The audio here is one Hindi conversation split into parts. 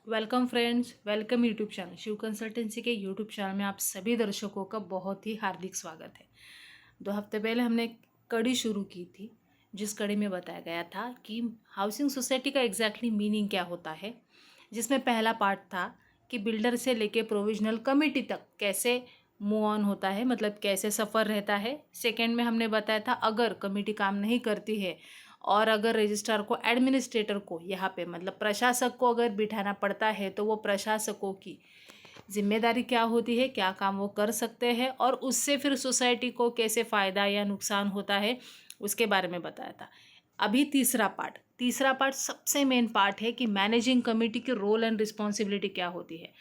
Welcome friends, welcome YouTube channel Shiv consultancy के यूट्यूब चैनल में आप सभी दर्शकों का बहुत ही हार्दिक स्वागत है। 2 हफ्ते पहले हमने एक कड़ी शुरू की थी, जिस कड़ी में बताया गया था कि हाउसिंग सोसाइटी का एग्जैक्टली मीनिंग क्या होता है। जिसमें पहला पार्ट था कि बिल्डर से लेके प्रोविजनल कमेटी तक कैसे मूव ऑन होता है, मतलब कैसे सफ़र रहता है। सेकेंड में हमने बताया था अगर कमेटी काम नहीं करती है और अगर रजिस्ट्रार को, एडमिनिस्ट्रेटर को, यहाँ पे मतलब प्रशासक को अगर बिठाना पड़ता है तो वो प्रशासकों की जिम्मेदारी क्या होती है, क्या काम वो कर सकते हैं और उससे फिर सोसाइटी को कैसे फ़ायदा या नुकसान होता है, उसके बारे में बताया था। अभी तीसरा पार्ट सबसे मेन पार्ट है कि मैनेजिंग कमेटी के रोल एंड रिस्पॉन्सिबिलिटी क्या होती है।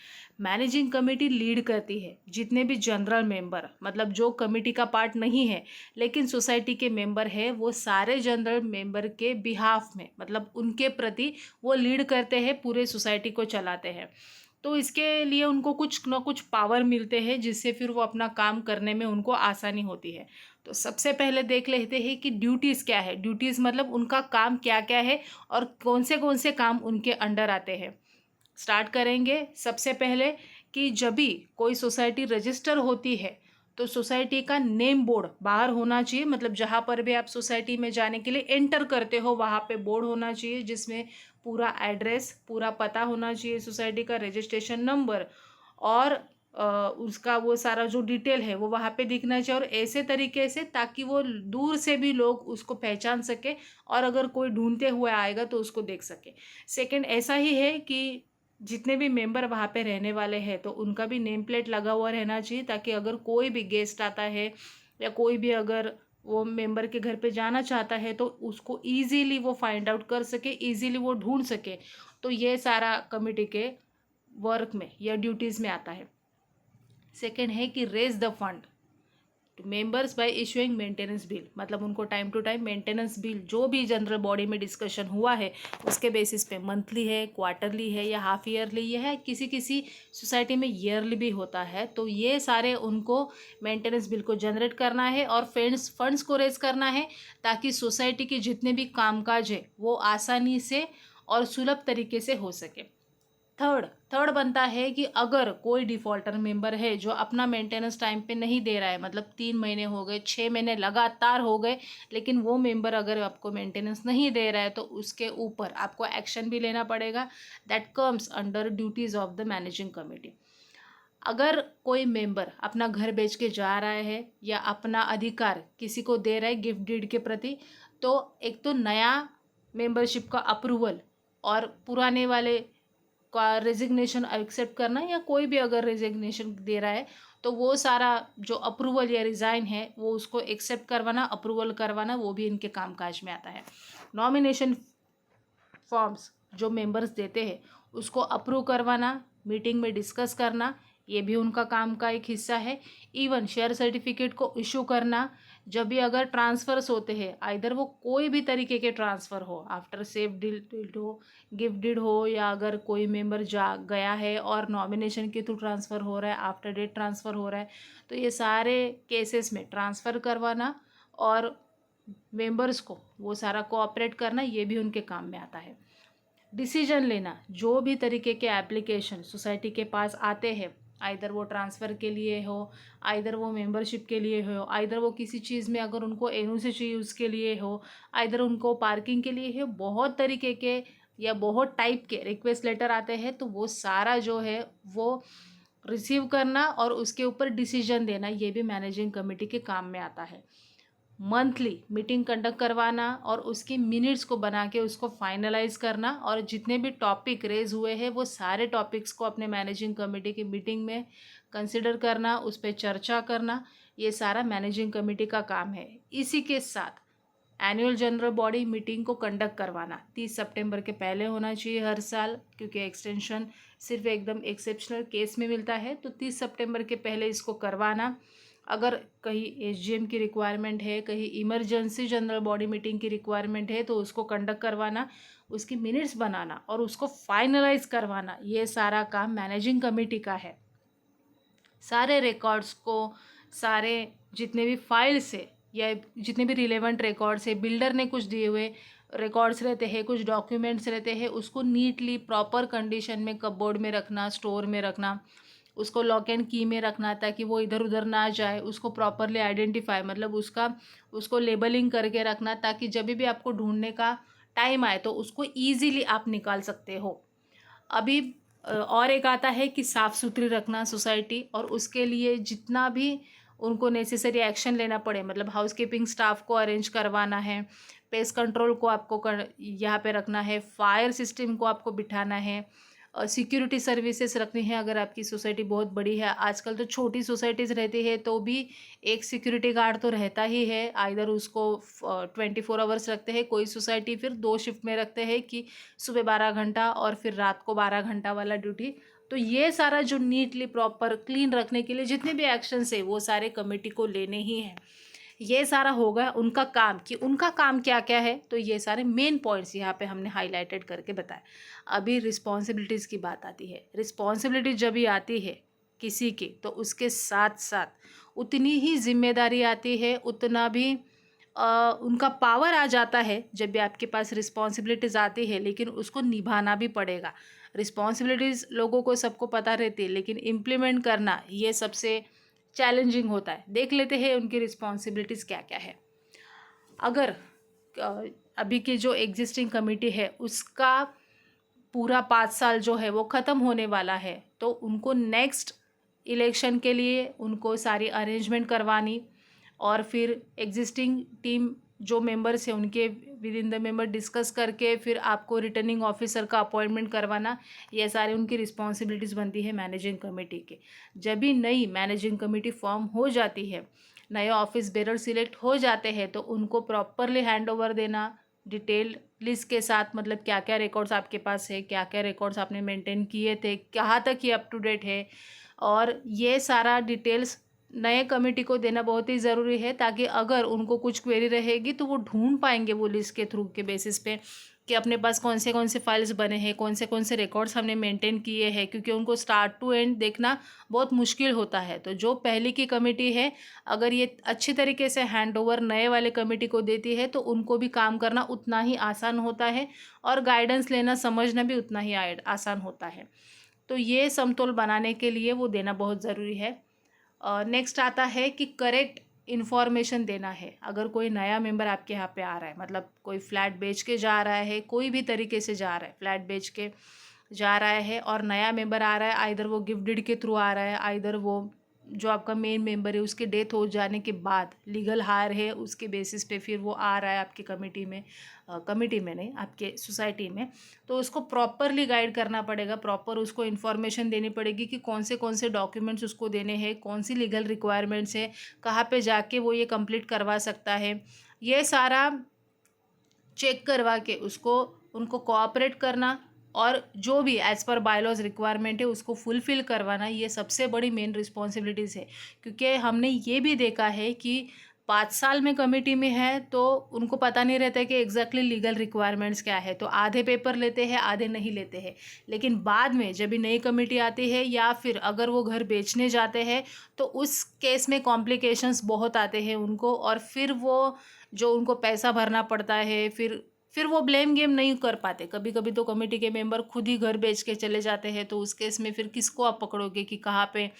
मैनेजिंग कमेटी लीड करती है जितने भी जनरल मेंबर, मतलब जो कमेटी का पार्ट नहीं है लेकिन सोसाइटी के मेंबर है, वो सारे जनरल मेंबर के बिहाफ में, मतलब उनके प्रति वो लीड करते हैं, पूरे सोसाइटी को चलाते हैं। तो इसके लिए उनको कुछ ना कुछ पावर मिलते हैं जिससे फिर वो अपना काम करने में उनको आसानी होती है। तो सबसे पहले देख लेते हैं कि ड्यूटीज़ क्या है। ड्यूटीज़ मतलब उनका काम क्या क्या है और कौन से काम उनके अंडर आते हैं। स्टार्ट करेंगे सबसे पहले कि जब भी कोई सोसाइटी रजिस्टर होती है तो सोसाइटी का नेम बोर्ड बाहर होना चाहिए, मतलब जहाँ पर भी आप सोसाइटी में जाने के लिए एंटर करते हो वहाँ पे बोर्ड होना चाहिए जिसमें पूरा एड्रेस, पूरा पता होना चाहिए, सोसाइटी का रजिस्ट्रेशन नंबर और उसका वो सारा जो डिटेल है वो वहाँ पे दिखना चाहिए, और ऐसे तरीके से ताकि वो दूर से भी लोग उसको पहचान सके और अगर कोई ढूंढते हुए आएगा तो उसको देख सके। सेकंड ऐसा ही है कि जितने भी मेंबर वहाँ पे रहने वाले हैं तो उनका भी नेम प्लेट लगा हुआ रहना चाहिए, ताकि अगर कोई भी गेस्ट आता है या कोई भी अगर वो मेंबर के घर पे जाना चाहता है तो उसको इजीली वो फाइंड आउट कर सके, इजीली वो ढूंढ सके। तो ये सारा कमिटी के वर्क में या ड्यूटीज़ में आता है। सेकेंड है कि raise the fund to members by issuing maintenance bill, मतलब उनको time to time maintenance bill जो भी जनरल बॉडी में डिस्कशन हुआ है उसके बेसिस पे, मंथली है, क्वार्टरली है या हाफ ईयरली, ये है किसी किसी सोसाइटी में ईयरली भी होता है, तो ये सारे उनको मेंटेनेंस बिल को जनरेट करना है और फंड्स को रेज करना है ताकि सोसाइटी के जितने भी कामकाज है वो आसानी से और सुलभ तरीके से हो सके। थर्ड बनता है कि अगर कोई डिफ़ॉल्टर मेंबर है जो अपना मेंटेनेंस टाइम पे नहीं दे रहा है, मतलब 3 महीने हो गए, 6 महीने लगातार हो गए, लेकिन वो मेंबर अगर आपको मेंटेनेंस नहीं दे रहा है तो उसके ऊपर आपको एक्शन भी लेना पड़ेगा। That comes under duties of the managing committee. अगर कोई मेंबर अपना घर बेच के जा रहा है या अपना अधिकार किसी को दे रहा है गिफ्ट डीड के प्रति, तो एक तो नया मेंबरशिप का अप्रूवल और पुराने वाले का रेजिग्नेशन एक्सेप्ट करना, या कोई भी अगर रेजिग्नेशन दे रहा है तो वो सारा जो अप्रूवल या रिज़ाइन है वो उसको एक्सेप्ट करवाना, अप्रूवल करवाना, वो भी इनके कामकाज में आता है। नॉमिनेशन फॉर्म्स जो मेंबर्स देते हैं उसको अप्रूव करवाना, मीटिंग में डिस्कस करना, ये भी उनका काम का एक हिस्सा है। इवन शेयर सर्टिफिकेट को इशू करना, जब भी अगर ट्रांसफ़र्स होते हैं, आइदर वो कोई भी तरीके के ट्रांसफ़र हो, आफ्टर सेफ डीड हो, गिफ्ट डीड हो, या अगर कोई मेंबर जा गया है और नॉमिनेशन के थ्रू ट्रांसफ़र हो रहा है, आफ्टर डेट ट्रांसफ़र हो रहा है, तो ये सारे केसेस में ट्रांसफ़र करवाना और मेंबर्स को वो सारा कोऑपरेट करना, ये भी उनके काम में आता है। डिसीजन लेना, जो भी तरीके के एप्लीकेशन सोसाइटी के पास आते हैं, आइदर वो ट्रांसफ़र के लिए हो, आइदर वो मेंबरशिप के लिए हो, आइदर वो किसी चीज़ में अगर उनको एनओसी चाहिए उसके लिए हो, आइदर उनको पार्किंग के लिए हो, बहुत तरीके के या बहुत टाइप के रिक्वेस्ट लेटर आते हैं, तो वो सारा जो है वो रिसीव करना और उसके ऊपर डिसीजन देना, ये भी मैनेजिंग कमेटी के काम में आता है। मंथली मीटिंग कंडक्ट करवाना और उसकी मिनट्स को बना के उसको फाइनलाइज करना, और जितने भी टॉपिक रेज हुए हैं वो सारे टॉपिक्स को अपने मैनेजिंग कमेटी की मीटिंग में कंसिडर करना, उस पर चर्चा करना, ये सारा मैनेजिंग कमेटी का काम है। इसी के साथ एनुअल जनरल बॉडी मीटिंग को कंडक्ट करवाना 30 सितंबर के पहले होना चाहिए हर साल, क्योंकि एक्सटेंशन सिर्फ एकदम एक्सेप्शनल केस में मिलता है, तो 30 सितंबर के पहले इसको करवाना। अगर कहीं एसजीएम की रिक्वायरमेंट है, कहीं इमरजेंसी जनरल बॉडी मीटिंग की रिक्वायरमेंट है, तो उसको कंडक्ट करवाना, उसकी मिनट्स बनाना और उसको फाइनलाइज करवाना, ये सारा काम मैनेजिंग कमेटी का है। सारे रिकॉर्ड्स को, सारे जितने भी फाइल्स है या जितने भी रिलेवेंट रिकॉर्ड्स है, बिल्डर ने कुछ दिए हुए रिकॉर्ड्स रहते हैं, कुछ डॉक्यूमेंट्स रहते हैं, उसको नीटली प्रॉपर कंडीशन में कपबोर्ड में रखना, स्टोर में रखना, उसको लॉक एंड की में रखना ताकि वो इधर उधर ना जाए, उसको प्रॉपरली आइडेंटिफाई मतलब उसको लेबलिंग करके रखना ताकि जब भी आपको ढूंढने का टाइम आए तो उसको ईजीली आप निकाल सकते हो। अभी और एक आता है कि साफ़ सुथरी रखना सोसाइटी, और उसके लिए जितना भी उनको नेसेसरी एक्शन लेना पड़े, मतलब हाउसकीपिंग स्टाफ को अरेंज करवाना है, पेस्ट कंट्रोल को आपको यहाँ पे रखना है, फायर सिस्टम को आपको बिठाना है, सिक्योरिटी सर्विसेज रखनी है अगर आपकी सोसाइटी बहुत बड़ी है। आजकल तो छोटी सोसाइटीज़ रहती है तो भी एक सिक्योरिटी गार्ड तो रहता ही है, आइदर उसको 24 आवर्स रखते हैं, कोई सोसाइटी फिर 2 शिफ्ट में रखते हैं कि सुबह 12 घंटा और फिर रात को 12 घंटा वाला ड्यूटी। तो ये सारा जो नीटली प्रॉपर क्लीन रखने के लिए जितने भी एक्शंस है वो सारे कमेटी को लेने ही हैं। ये सारा होगा उनका काम कि उनका काम क्या क्या है, तो ये सारे मेन पॉइंट्स यहाँ पे हमने हाईलाइटेड करके बताए। अभी रिस्पॉन्सिबिलिटीज़ की बात आती है। रिस्पॉन्सिबिलिटी जब भी आती है किसी की तो उसके साथ साथ उतनी ही जिम्मेदारी आती है, उतना भी उनका पावर आ जाता है जब भी आपके पास रिस्पॉन्सिबिलिटीज़ आती है, लेकिन उसको निभाना भी पड़ेगा। रिस्पॉन्सिबिलिटीज़ लोगों को सबको पता रहती है, लेकिन इम्प्लीमेंट करना ये सबसे चैलेंजिंग होता है। देख लेते हैं उनकी रिस्पॉन्सिबिलिटीज़ क्या क्या है। अगर अभी की जो एग्जिस्टिंग कमेटी है उसका पूरा 5 साल जो है वो ख़त्म होने वाला है, तो उनको नेक्स्ट इलेक्शन के लिए उनको सारी अरेंजमेंट करवानी, और फिर एग्जिस्टिंग टीम जो मेंबर्स हैं उनके with in the member discuss करके फिर आपको रिटर्निंग ऑफिसर का अपॉइंटमेंट करवाना, ये सारी उनकी रिस्पॉन्सिबिलिटीज़ बनती है मैनेजिंग कमेटी के। जब भी नई मैनेजिंग कमेटी फॉर्म हो जाती है, नए ऑफिस बेरर सिलेक्ट हो जाते हैं, तो उनको प्रॉपरली हैंड ओवर देना डिटेल लिस्ट के साथ, मतलब क्या क्या रिकॉर्ड्स आपके पास है, क्या क्या रिकॉर्ड्स आपने मेंटेन किए थे, कहाँ तक ये अप टू डेट है, और ये सारा डिटेल्स नए कमेटी को देना बहुत ही ज़रूरी है ताकि अगर उनको कुछ क्वेरी रहेगी तो वो ढूंढ पाएंगे वो लिस्ट के थ्रू के बेसिस पे कि अपने पास कौन से फाइल्स बने हैं, कौन से रिकॉर्ड्स हमने मेंटेन किए हैं, क्योंकि उनको स्टार्ट टू एंड देखना बहुत मुश्किल होता है। तो जो पहले की कमेटी है अगर ये अच्छी तरीके से हैंड ओवर नए वाले कमेटी को देती है तो उनको भी काम करना उतना ही आसान होता है और गाइडेंस लेना समझना भी उतना ही आसान होता है। तो ये समतोल बनाने के लिए वो देना बहुत ज़रूरी है। नेक्स्ट आता है कि करेक्ट इन्फॉर्मेशन देना है। अगर कोई नया मेंबर आपके यहाँ पे आ रहा है, मतलब कोई फ्लैट बेच के जा रहा है, कोई भी तरीके से जा रहा है, फ्लैट बेच के जा रहा है और नया मेंबर आ रहा है, आइदर वो गिफ्ट डीड के थ्रू आ रहा है, आइदर वो जो आपका मेन मेंबर है उसके डेथ हो जाने के बाद लीगल हायर है उसके बेसिस पे फिर वो आ रहा है आपकी कमेटी में नहीं, आपके सोसाइटी में, तो उसको प्रॉपरली गाइड करना पड़ेगा, प्रॉपर उसको इन्फॉर्मेशन देनी पड़ेगी कि कौन से डॉक्यूमेंट्स उसको देने हैं, कौन सी लीगल रिक्वायरमेंट्स है, कहाँ पे जाके वो ये कंप्लीट करवा सकता है। ये सारा चेक करवा के उनको कोऑपरेट करना और जो भी एज़ पर बायलॉज रिक्वायरमेंट है उसको फुलफ़िल करवाना, ये सबसे बड़ी मेन रिस्पॉन्सिबिलिटीज़ है। क्योंकि हमने ये भी देखा है कि 5 साल में कमेटी में है तो उनको पता नहीं रहता है कि एग्जैक्टली लीगल रिक्वायरमेंट्स क्या है, तो आधे पेपर लेते हैं आधे नहीं लेते हैं। लेकिन बाद में जब भी नई कमेटी आती है या फिर अगर वो घर बेचने जाते हैं तो उस केस में कॉम्प्लिकेशंस बहुत आते हैं उनको, और फिर वो जो उनको पैसा भरना पड़ता है, फिर वो ब्लेम गेम नहीं कर पाते। कभी कभी तो कमेटी के मेंबर खुद ही घर बेच के चले जाते हैं, तो उस केस में फिर किसको आप पकड़ोगे कि कहाँ पे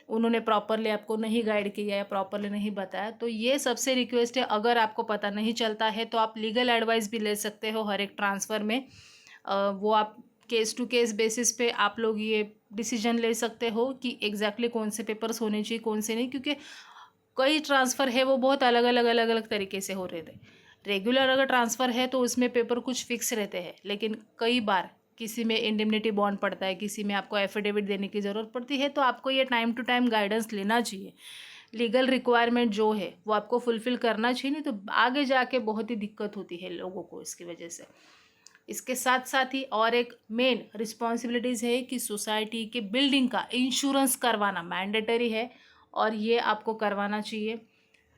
उन्होंने प्रॉपरली आपको नहीं गाइड किया या प्रॉपरली नहीं बताया। तो ये सबसे रिक्वेस्ट है, अगर आपको पता नहीं चलता है तो आप लीगल एडवाइस भी ले सकते हो हर एक ट्रांसफ़र में। वो आप केस टू केस बेसिस पे आप लोग ये डिसीजन ले सकते हो कि एग्जैक्टली कौन से पेपर्स होने चाहिए कौन से नहीं, क्योंकि कई ट्रांसफ़र है वो बहुत अलग अलग तरीके से हो रहे थे। रेगुलर अगर ट्रांसफ़र है तो उसमें पेपर कुछ फिक्स रहते हैं, लेकिन कई बार किसी में इंडेमनिटी बॉन्ड पड़ता है, किसी में आपको एफिडेविट देने की ज़रूरत पड़ती है, तो आपको ये टाइम टू टाइम गाइडेंस लेना चाहिए। लीगल रिक्वायरमेंट जो है वो आपको फुलफ़िल करना चाहिए, नहीं तो आगे जाके बहुत ही दिक्कत होती है लोगों को इसकी वजह से। इसके साथ साथ ही और एक मेन रिस्पॉन्सिबिलिटीज़ है कि सोसाइटी के बिल्डिंग का इंश्योरेंस करवाना मैंडेटरी है और ये आपको करवाना चाहिए।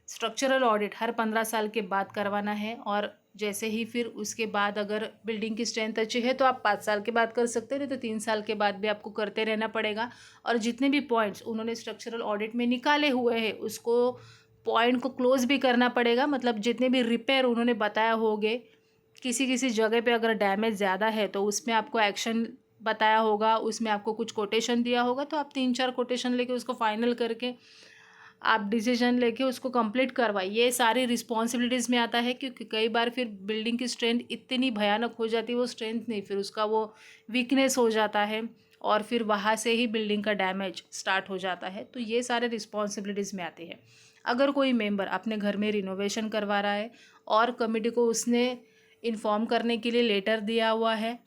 स्ट्रक्चरल ऑडिट हर 15 साल के बाद करवाना है, और जैसे ही फिर उसके बाद अगर बिल्डिंग की स्ट्रेंथ अच्छी है तो आप 5 साल के बाद कर सकते हो, नहीं तो 3 साल के बाद भी आपको करते रहना पड़ेगा। और जितने भी पॉइंट्स उन्होंने स्ट्रक्चरल ऑडिट में निकाले हुए हैं उसको पॉइंट को क्लोज भी करना पड़ेगा, मतलब जितने भी रिपेयर उन्होंने बताया होंगे किसी किसी जगह पे अगर डैमेज ज़्यादा है तो उसमें आपको एक्शन बताया होगा, उसमें आपको कुछ कोटेशन दिया होगा, तो आप 3-4 कोटेशन लेके उसको फाइनल करके आप डिसीजन लेके उसको कंप्लीट करवाइए। ये सारी रिस्पॉन्सिबिलिटीज़ में आता है, क्योंकि कई बार फिर बिल्डिंग की स्ट्रेंथ इतनी भयानक हो जाती है, वो स्ट्रेंथ नहीं, फिर उसका वो वीकनेस हो जाता है और फिर वहाँ से ही बिल्डिंग का डैमेज स्टार्ट हो जाता है। तो ये सारे रिस्पॉन्सिबिलिटीज़ में आती है। अगर कोई मेंबर अपने घर में रिनोवेशन करवा रहा है और कमेटी को उसने इन्फॉर्म करने के लिए लेटर दिया हुआ है,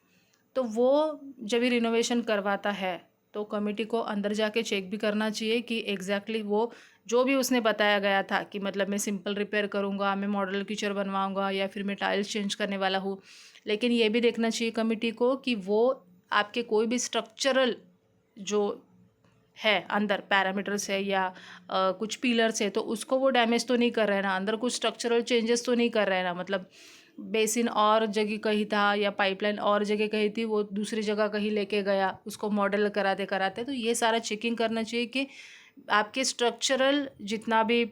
तो वो जब भी रिनोवेशन करवाता है तो कमेटी को अंदर जाके चेक भी करना चाहिए कि एग्जैक्टली वो जो भी उसने बताया गया था कि मतलब मैं सिंपल रिपेयर करूँगा, मैं मॉडल किचन बनवाऊँगा या फिर मैं टाइल्स चेंज करने वाला हूँ। लेकिन ये भी देखना चाहिए कमेटी को कि वो आपके कोई भी स्ट्रक्चरल जो है अंदर पैरामीटर्स है या कुछ पिलर्स है, तो उसको वो डैमेज तो नहीं कर रहे हैं ना, अंदर कुछ स्ट्रक्चरल चेंजेस तो नहीं कर रहे हैं ना, मतलब बेसिन और जगह कहीं था या पाइपलाइन और जगह कहीं थी, वो दूसरी जगह कहीं लेके गया उसको मॉडल कराते कराते। तो ये सारा चेकिंग करना चाहिए कि आपके स्ट्रक्चरल जितना भी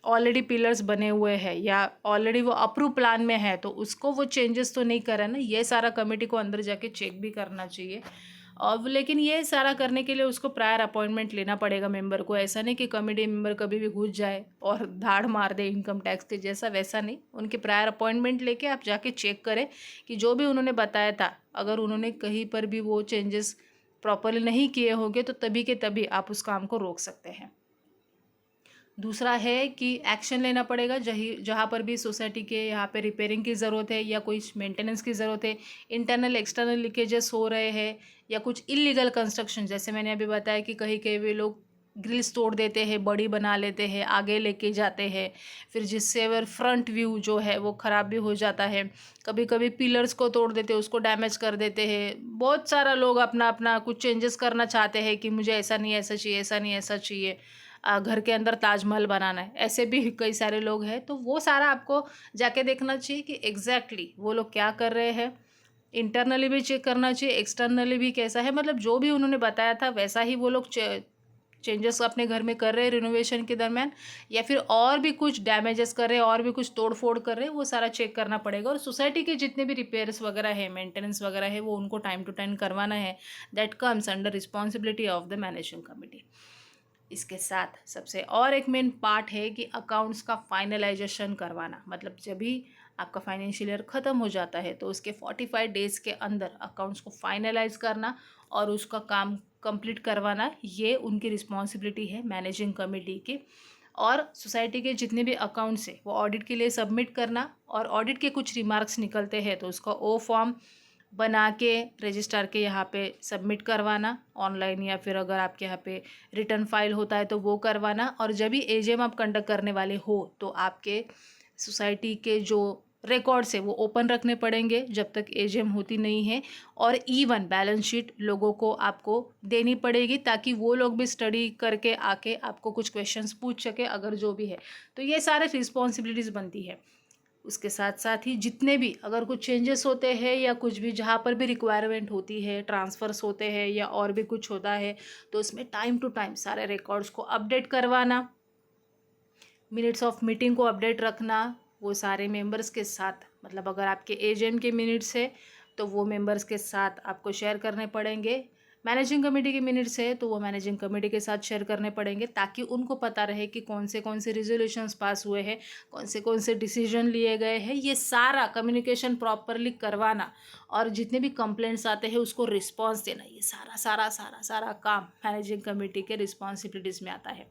ऑलरेडी पिलर्स बने हुए हैं या ऑलरेडी वो अप्रूव प्लान में है, तो उसको वो चेंजेस तो नहीं कर रहा है ना, ये सारा कमेटी को अंदर जाके चेक भी करना चाहिए। और लेकिन ये सारा करने के लिए उसको प्रायर अपॉइंटमेंट लेना पड़ेगा मेंबर को। ऐसा नहीं कि कमेटी मेंबर कभी भी घुस जाए और धाड़ मार दे इनकम टैक्स के जैसा, वैसा नहीं। उनके प्रायर अपॉइंटमेंट लेके आप जाके चेक करें कि जो भी उन्होंने बताया था, अगर उन्होंने कहीं पर भी वो चेंजेस प्रॉपरली नहीं किए होंगे तो तभी के तभी आप उस काम को रोक सकते हैं। दूसरा है कि एक्शन लेना पड़ेगा जहाँ पर भी सोसाइटी के यहाँ पे रिपेयरिंग की ज़रूरत है या कोई मेंटेनेंस की ज़रूरत है, इंटरनल एक्सटर्नल लीकेजेस हो रहे हैं या कुछ इलीगल कंस्ट्रक्शन, जैसे मैंने अभी बताया कि कहीं कहीं वे लोग ग्रिल्स तोड़ देते हैं, बड़ी बना लेते हैं, आगे लेके जाते हैं, फिर जिससे फिर फ्रंट व्यू जो है वो ख़राब भी हो जाता है। कभी कभी पिलर्स को तोड़ देते हैं, उसको डैमेज कर देते हैं। बहुत सारा लोग अपना अपना कुछ चेंजेस करना चाहते हैं कि मुझे ऐसा नहीं ऐसा चाहिए, ऐसा नहीं ऐसा चाहिए, घर के अंदर ताजमहल बनाना है, ऐसे भी कई सारे लोग हैं। तो वो सारा आपको जाके देखना चाहिए कि एग्जैक्टली वो लोग क्या कर रहे हैं। इंटरनली भी चेक करना चाहिए, एक्सटर्नली भी कैसा है, मतलब जो भी उन्होंने बताया था वैसा ही वो लोग चेंजेस अपने घर में कर रहे हैं रिनोवेशन के दरमियान, या फिर और भी कुछ डैमेजेस कर रहे हैं, और भी कुछ तोड़ फोड़ कर रहे हैं, वो सारा चेक करना पड़ेगा। और सोसाइटी के जितने भी रिपेयर्स वगैरह है, मेंटेनेंस वगैरह है, वो उनको टाइम टू टाइम करवाना है। That comes under responsibility of the managing committee. इसके साथ सबसे और एक मेन पार्ट है कि अकाउंट्स का फाइनलाइजेशन करवाना, मतलब जब भी आपका फाइनेंशियल ईयर ख़त्म हो जाता है तो उसके 45 डेज़ के अंदर अकाउंट्स को फाइनलाइज करना और उसका काम कंप्लीट करवाना, ये उनकी रिस्पॉन्सिबिलिटी है मैनेजिंग कमेटी की। और सोसाइटी के जितने भी अकाउंट्स है वो ऑडिट के लिए सबमिट करना, और ऑडिट के कुछ रिमार्क्स निकलते हैं तो उसका ओ फॉर्म बना के रजिस्ट्रार के यहाँ पे सबमिट करवाना ऑनलाइन, या फिर अगर आपके यहाँ पे रिटर्न फाइल होता है तो वो करवाना। और जब भी एजीएम आप कंडक्ट करने वाले हो तो आपके सोसाइटी के जो रिकॉर्ड्स है वो ओपन रखने पड़ेंगे जब तक एजीएम होती नहीं है, और इवन बैलेंस शीट लोगों को आपको देनी पड़ेगी ताकि वो लोग भी स्टडी करके आके आपको कुछ क्वेश्चंस पूछ सके अगर जो भी है। तो ये सारे रिस्पॉन्सिबिलिटीज़ बनती है। उसके साथ साथ ही जितने भी अगर कुछ चेंजेस होते हैं या कुछ भी जहाँ पर भी रिक्वायरमेंट होती है, ट्रांसफ़र्स होते हैं या और भी कुछ होता है, तो उसमें टाइम टू टाइम सारे रिकॉर्ड्स को अपडेट करवाना, मिनट्स ऑफ मीटिंग को अपडेट रखना वो सारे मेंबर्स के साथ। मतलब अगर आपके एजीएम के मिनट्स है तो वो मेंबर्स के साथ आपको शेयर करने पड़ेंगे। मैनेजिंग कमेटी के मिनट्स है तो वो मैनेजिंग कमेटी के साथ शेयर करने पड़ेंगे, ताकि उनको पता रहे कि कौन से रिजोल्यूशंस पास हुए हैं, कौन से डिसीजन लिए गए हैं। ये सारा कम्युनिकेशन प्रॉपरली करवाना और जितने भी कंप्लेंट्स आते हैं उसको रिस्पॉन्स देना, ये सारा सारा सारा सारा काम मैनेजिंग कमेटी के रिस्पॉन्सिबिलिटीज़ में आता है।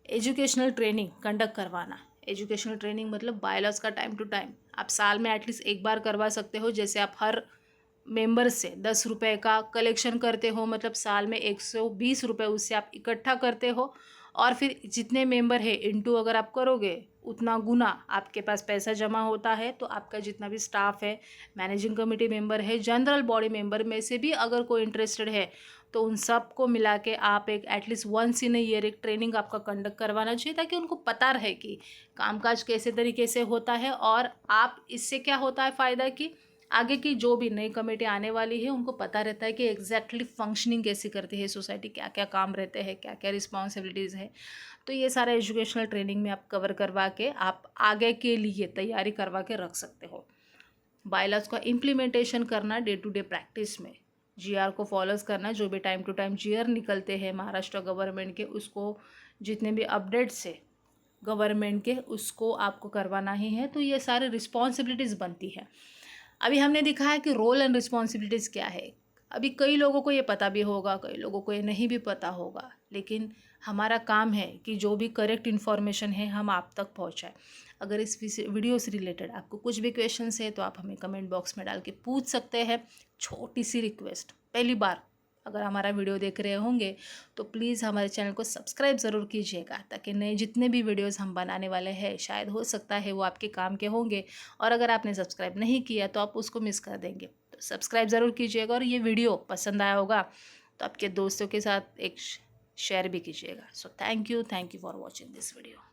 एजुकेशनल ट्रेनिंग कंडक्ट करवाना, एजुकेशनल ट्रेनिंग मतलब बायलॉज का टाइम टू टाइम आप साल में एटलीस्ट एक बार करवा सकते हो। जैसे आप हर मेंबर से 10 रुपये का कलेक्शन करते हो, मतलब साल में 120 रुपये उससे आप इकट्ठा करते हो, और फिर जितने मेंबर है इंटू अगर आप करोगे उतना गुना आपके पास पैसा जमा होता है। तो आपका जितना भी स्टाफ है, मैनेजिंग कमेटी मेंबर है, जनरल बॉडी मेंबर में से भी अगर कोई इंटरेस्टेड है तो उन सब को मिला के आप एक एटलीस्ट वंस इन ईयर एक ट्रेनिंग आपका कंडक्ट करवाना चाहिए, ताकि उनको पता रहे कि कामकाज कैसे तरीके से होता है। और आप इससे क्या होता है फ़ायदा कि आगे की जो भी नई कमेटी आने वाली है उनको पता रहता है कि एग्जैक्टली फंक्शनिंग कैसी करती है सोसाइटी, क्या क्या काम रहते हैं, क्या क्या रिस्पॉन्सिबिलिटीज़ है। तो ये सारा एजुकेशनल ट्रेनिंग में आप कवर करवा के आप आगे के लिए तैयारी करवा के रख सकते हो। बायलॉज का इम्प्लीमेंटेशन करना डे टू डे प्रैक्टिस में, जीआर को फॉलोज करना, जो भी टाइम टू टाइम जीआर निकलते हैं महाराष्ट्र गवर्नमेंट के, उसको जितने भी अपडेट्स है गवर्नमेंट के उसको आपको करवाना ही है। तो ये सारे रिस्पॉन्सिबिलिटीज़ बनती है। अभी हमने दिखाया कि रोल एंड रिस्पॉन्सिबिलिटीज़ क्या है। अभी कई लोगों को ये पता भी होगा, कई लोगों को ये नहीं भी पता होगा, लेकिन हमारा काम है कि जो भी करेक्ट इन्फॉर्मेशन है हम आप तक पहुंचाएं। अगर इस वीडियो से रिलेटेड आपको कुछ भी क्वेश्चंस है तो आप हमें कमेंट बॉक्स में डाल के पूछ सकते हैं। छोटी सी रिक्वेस्ट, पहली बार अगर हमारा वीडियो देख रहे होंगे तो प्लीज़ हमारे चैनल को सब्सक्राइब ज़रूर कीजिएगा, ताकि नए जितने भी वीडियोस हम बनाने वाले हैं शायद हो सकता है वो आपके काम के होंगे, और अगर आपने सब्सक्राइब नहीं किया तो आप उसको मिस कर देंगे। तो सब्सक्राइब ज़रूर कीजिएगा, और ये वीडियो पसंद आया होगा तो आपके दोस्तों के साथ एक शेयर भी कीजिएगा। So thank you for watching this video.